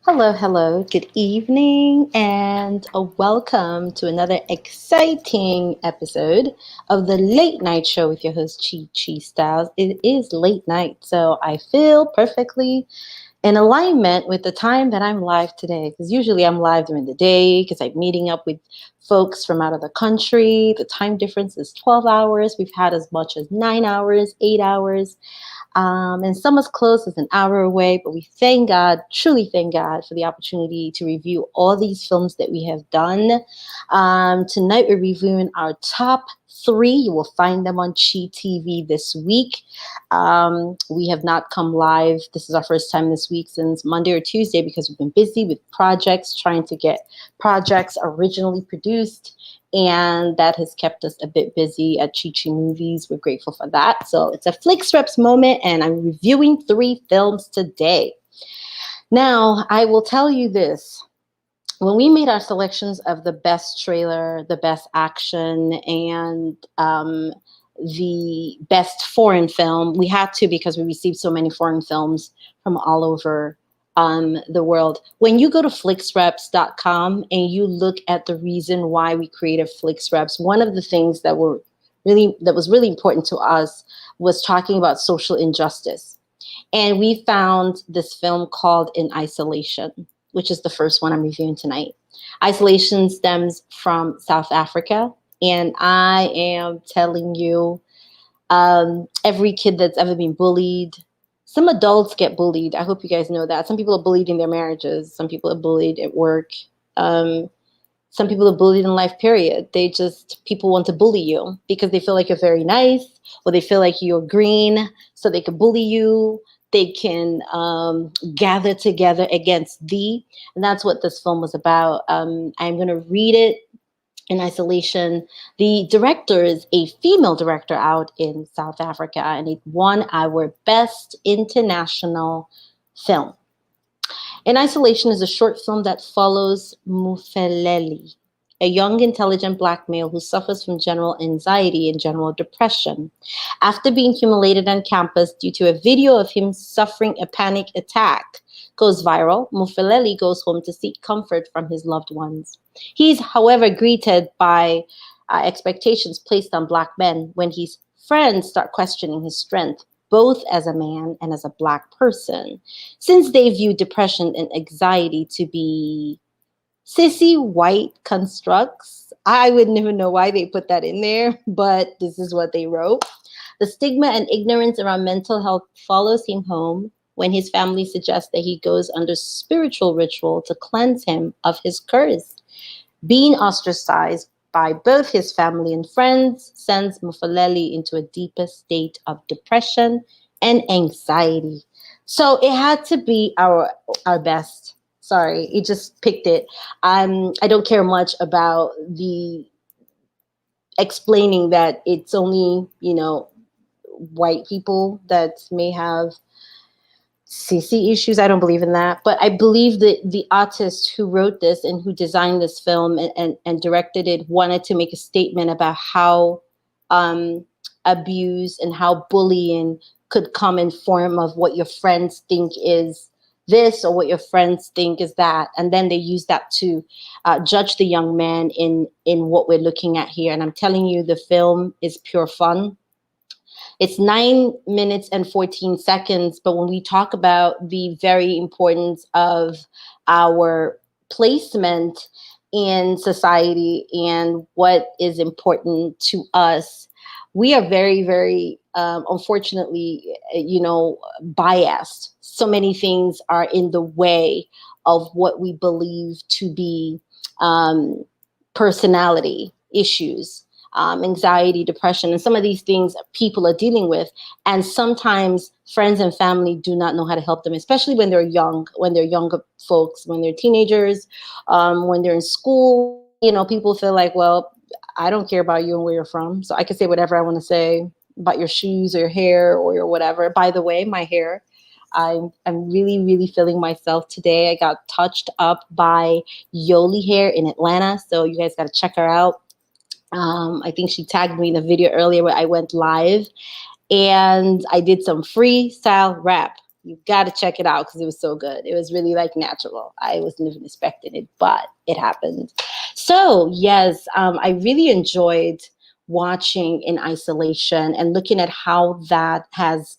Hello, hello, good evening, and a welcome to another exciting episode of the Late Night Show with your host, Chi Styles. It is late night, so I feel perfectly in alignment with the time that I'm live today. Because usually I'm live during the day because I'm meeting up with folks from out of the country. The time difference is 12 hours. We've had as much as 9 hours, 8 hours. And some as close as an hour away, but we thank God, truly thank God for the opportunity to review all these films that we have done. Tonight we're reviewing our top three. You will find them on Chi TV this week. We have not come live. This is our first time this week since Monday or Tuesday because we've been busy with projects, trying to get projects originally produced, and that has kept us a bit busy at Chi Chi Movies. We're grateful for that. So it's a Flix Reps moment, and I'm reviewing three films today. Now, I will tell you this. When we made our selections of the best trailer, the best action, and the best foreign film, we had to because we received so many foreign films from all over the world. When you go to flixreps.com and you look at the reason why we created FlixReps, one of the things that was really important to us was talking about social injustice. And we found this film called In Isolation, which is the first one I'm reviewing tonight. Isolation stems from South Africa. And I am telling you, every kid that's ever been bullied, some adults get bullied. I hope you guys know that. Some people are bullied in their marriages. Some people are bullied at work. Some people are bullied in life, period. People want to bully you because they feel like you're very nice, or they feel like you're green, so they can bully you. They can gather together against thee. And that's what this film was about. I'm going to read it. In Isolation. The director is a female director out in South Africa, and it won our Best International Film. In Isolation is a short film that follows Mphumeleli, a young, intelligent black male who suffers from general anxiety and general depression. After being humiliated on campus due to a video of him suffering a panic attack goes viral, Mphumeleli goes home to seek comfort from his loved ones. He's, however, greeted by expectations placed on black men when his friends start questioning his strength, both as a man and as a black person, since they view depression and anxiety to be sissy white constructs. I wouldn't even know why they put that in there, but this is what they wrote. The stigma and ignorance around mental health follows him home when his family suggests that he goes under spiritual ritual to cleanse him of his curse. Being ostracized by both his family and friends sends Mphumeleli into a deeper state of depression and anxiety. So it had to be our best. Sorry, it just picked it. I don't care much about the explaining that it's only, white people that may have CC issues. I don't believe in that. But I believe that the artist who wrote this and who designed this film and directed it wanted to make a statement about how abuse and how bullying could come in form of what your friends think is this or what your friends think is that. And then they use that to judge the young man in what we're looking at here. And I'm telling you, the film is pure fun. It's 9 minutes and 14 seconds. But when we talk about the very importance of our placement in society and what is important to us, we are very, very, unfortunately, biased. So many things are in the way of what we believe to be personality issues, anxiety, depression, and some of these things people are dealing with. And sometimes friends and family do not know how to help them, especially when they're young, when they're younger folks, when they're teenagers, when they're in school. People feel like, well, I don't care about you and where you're from, so I can say whatever I want to say about your shoes or your hair or your whatever. By the way, my hair, I'm really, really feeling myself today. I got touched up by Yoli Hair in Atlanta, so you guys got to check her out. I think she tagged me in a video earlier where I went live and I did some freestyle rap. You got to check it out because it was so good. It was really like natural. I wasn't even expecting it, but it happened. So yes, I really enjoyed watching In Isolation and looking at how that has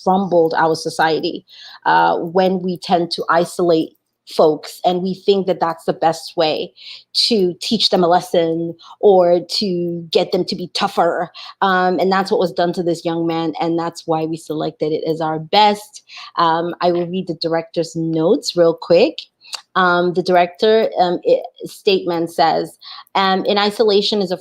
crumbled our society when we tend to isolate folks and we think that that's the best way to teach them a lesson or to get them to be tougher. And that's what was done to this young man, and that's why we selected it as our best. I will read the director's notes real quick. The director statement says, In Isolation is a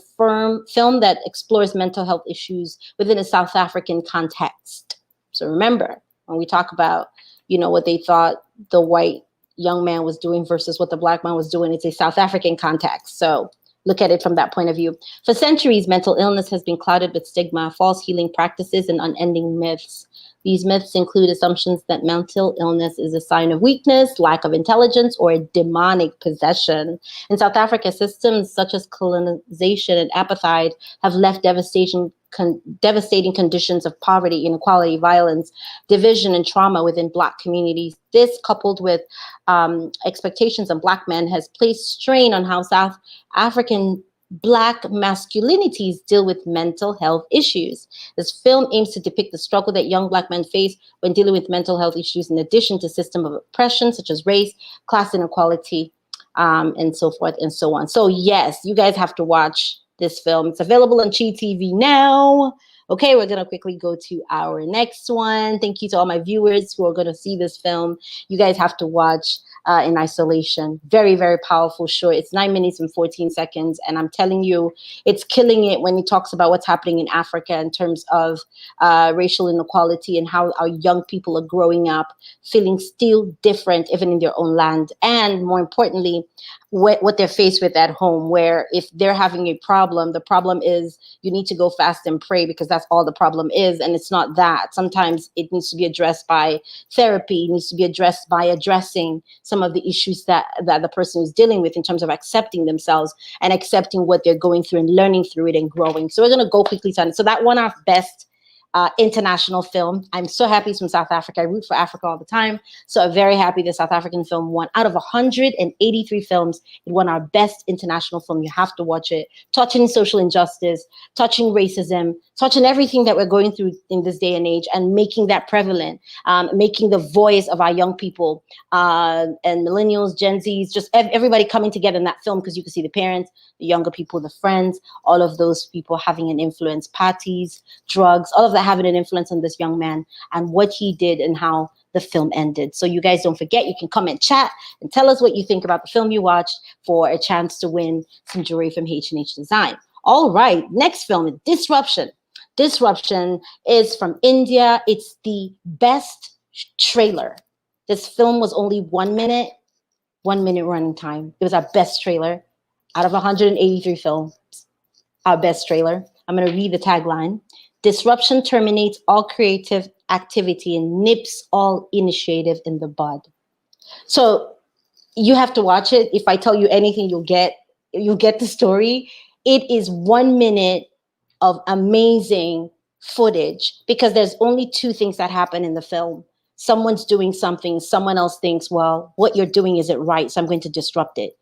film that explores mental health issues within a South African context. So remember, when we talk about, what they thought the white young man was doing versus what the black man was doing, it's a South African context. So look at it from that point of view. For centuries, mental illness has been clouded with stigma, false healing practices, and unending myths. These myths include assumptions that mental illness is a sign of weakness, lack of intelligence, or a demonic possession. In South Africa, systems such as colonization and apartheid have left devastating conditions of poverty, inequality, violence, division, and trauma within Black communities. This, coupled with expectations on Black men, has placed strain on how South African Black masculinities deal with mental health issues. This film aims to depict the struggle that young Black men face when dealing with mental health issues, in addition to system of oppression such as race, class inequality, and so forth and so on. So yes, you guys have to watch this film. It's available on Chi TV now. Okay, we're gonna quickly go to our next one. Thank you to all my viewers who are gonna see this film. You guys have to watch In Isolation. Very, very powerful show. It's 9 minutes and 14 seconds. And I'm telling you, it's killing it when he talks about what's happening in Africa in terms of racial inequality and how our young people are growing up feeling still different, even in their own land. And more importantly, what they're faced with at home, where if they're having a problem, the problem is you need to go fast and pray because that's all the problem is. And it's not that. Sometimes it needs to be addressed by therapy. It needs to be addressed by addressing some of the issues that the person is dealing with in terms of accepting themselves and accepting what they're going through and learning through it and growing. So we're going to go quickly to it. So that won our best international film. I'm so happy it's from South Africa. I root for Africa all the time. So I'm very happy the South African film won. Out of 183 films, it won our best international film. You have to watch it. Touching social injustice, touching racism, touching everything that we're going through in this day and age, and making that prevalent, making the voice of our young people and millennials, Gen Zs, just everybody coming together in that film, because you can see the parents, the younger people, the friends, all of those people having an influence, parties, drugs, all of that having an influence on this young man and what he did and how the film ended. So you guys don't forget, you can come and chat and tell us what you think about the film you watched for a chance to win some jewelry from H&H Design. All right, next film, Disruption. Disruption is from India. It's the best trailer. This film was only 1 minute running time. It was our best trailer out of 183 films. Our best trailer. I'm going to read the tagline. Disruption terminates all creative activity and nips all initiative in the bud. So you have to watch it. If I tell you anything, you'll get the story. It is 1 minute of amazing footage because there's only two things that happen in the film. Someone's doing something, someone else thinks, well, what you're doing isn't right, so I'm going to disrupt it.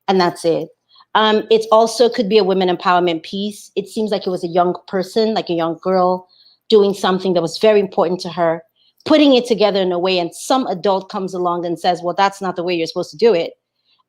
And that's it. It also could be a women empowerment piece. It seems like it was a young person, like a young girl, doing something that was very important to her, putting it together in a way, and some adult comes along and says, well, that's not the way you're supposed to do it,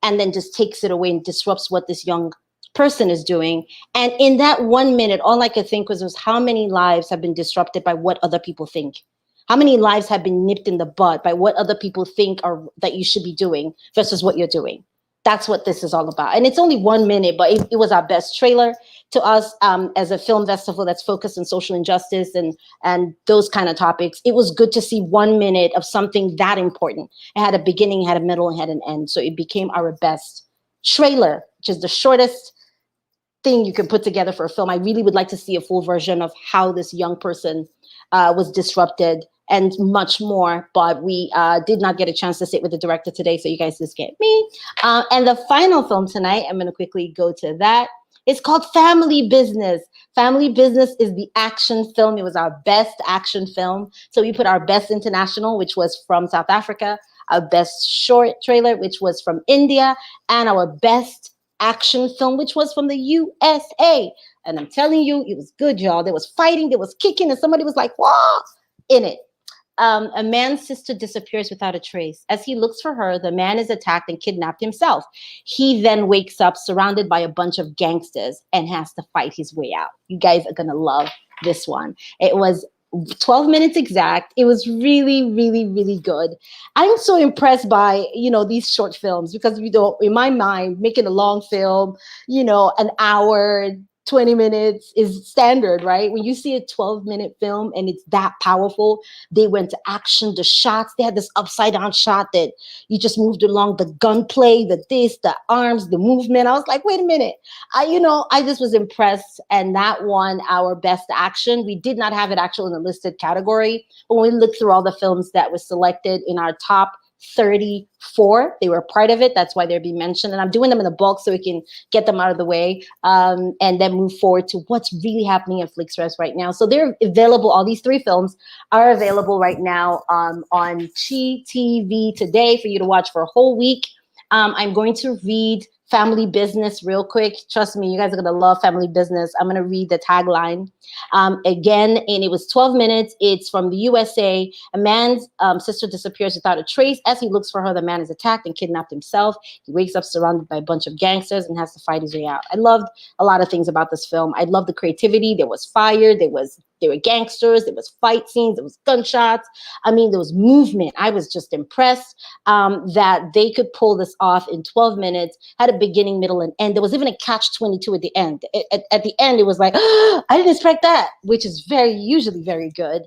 and then just takes it away and disrupts what this young person is doing. And in that 1 minute, all I could think was how many lives have been disrupted by what other people think? How many lives have been nipped in the bud by what other people think are that you should be doing versus what you're doing? That's what this is all about. And it's only 1 minute, but it was our best trailer to us as a film festival that's focused on social injustice and those kind of topics. It was good to see 1 minute of something that important. It had a beginning, it had a middle, and had an end. So it became our best trailer, which is the shortest thing you can put together for a film. I really would like to see a full version of how this young person was disrupted and much more, but we did not get a chance to sit with the director today, so you guys just get me. And the final film tonight, I'm going to quickly go to that. It's called Family Business. Family Business is the action film. It was our best action film. So we put our best international, which was from South Africa, our best short trailer, which was from India, and our best action film, which was from the USA. And I'm telling you, it was good, y'all. There was fighting, there was kicking, and somebody was like, "Whoa!" in it. A man's sister disappears without a trace. As he looks for her, the man is attacked and kidnapped himself. He then wakes up surrounded by a bunch of gangsters and has to fight his way out. You guys are going to love this one. It was 12 minutes exact. It was really, really, really good. I'm so impressed by, these short films because, in my mind, making a long film, an hour, 20 minutes is standard, right? When you see a 12-minute film and it's that powerful, they went to action, the shots, they had this upside down shot that you just moved along, the gunplay, the arms, the movement. I was like, wait a minute. I just was impressed, and that won our best action. We did not have it actually in the listed category, but when we looked through all the films that were selected in our top 34, they were part of it. That's why they're being mentioned. And I'm doing them in the bulk so we can get them out of the way, and then move forward to what's really happening in Flix right now. So they're available. All these 3 films are available right now on Chi TV today for you to watch for a whole week. I'm going to read Family Business real quick. Trust me, you guys are going to love Family Business. I'm going to read the tagline again, and it was 12 minutes. It's from the USA. A man's sister disappears without a trace. As he looks for her, the man is attacked and kidnapped himself. He wakes up surrounded by a bunch of gangsters and has to fight his way out. I loved a lot of things about this film. I love the creativity. There was fire. There were gangsters. There was fight scenes. There was gunshots. I mean, there was movement. I was just impressed that they could pull this off in 12 minutes, had a beginning, middle, and end. There was even a catch-22 at the end. At the end, it was like, oh, I didn't expect that, which is usually very good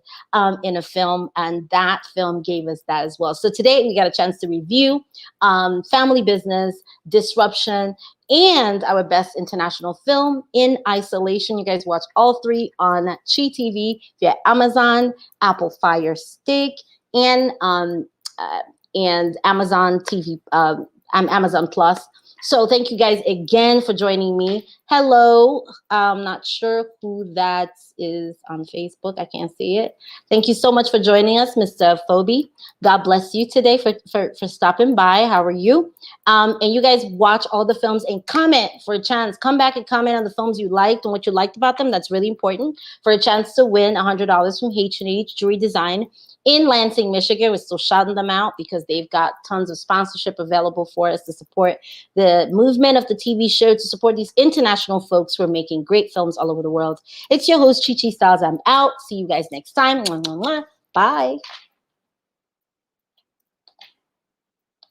in a film, and that film gave us that as well. So today we got a chance to review Family Business, Disruption, and our best international film, In Isolation. You guys watch all 3 on Chi TV via Amazon, Apple Fire Stick, and Amazon TV, Amazon Plus. So thank you guys again for joining me. Hello. I'm not sure who that is on Facebook. I can't see it. Thank you so much for joining us, Mr. Phoebe. God bless you today for stopping by. How are you? And you guys watch all the films and comment for a chance. Come back and comment on the films you liked and what you liked about them. That's really important for a chance to win $100 from H&H Jewelry Design in Lansing, Michigan. We're still shouting them out because they've got tons of sponsorship available for us to support the movement of the TV show, to support these international folks who are making great films all over the world. It's your host, Chi Chi Styles. I'm out. See you guys next time. Mwah, mwah, mwah. Bye.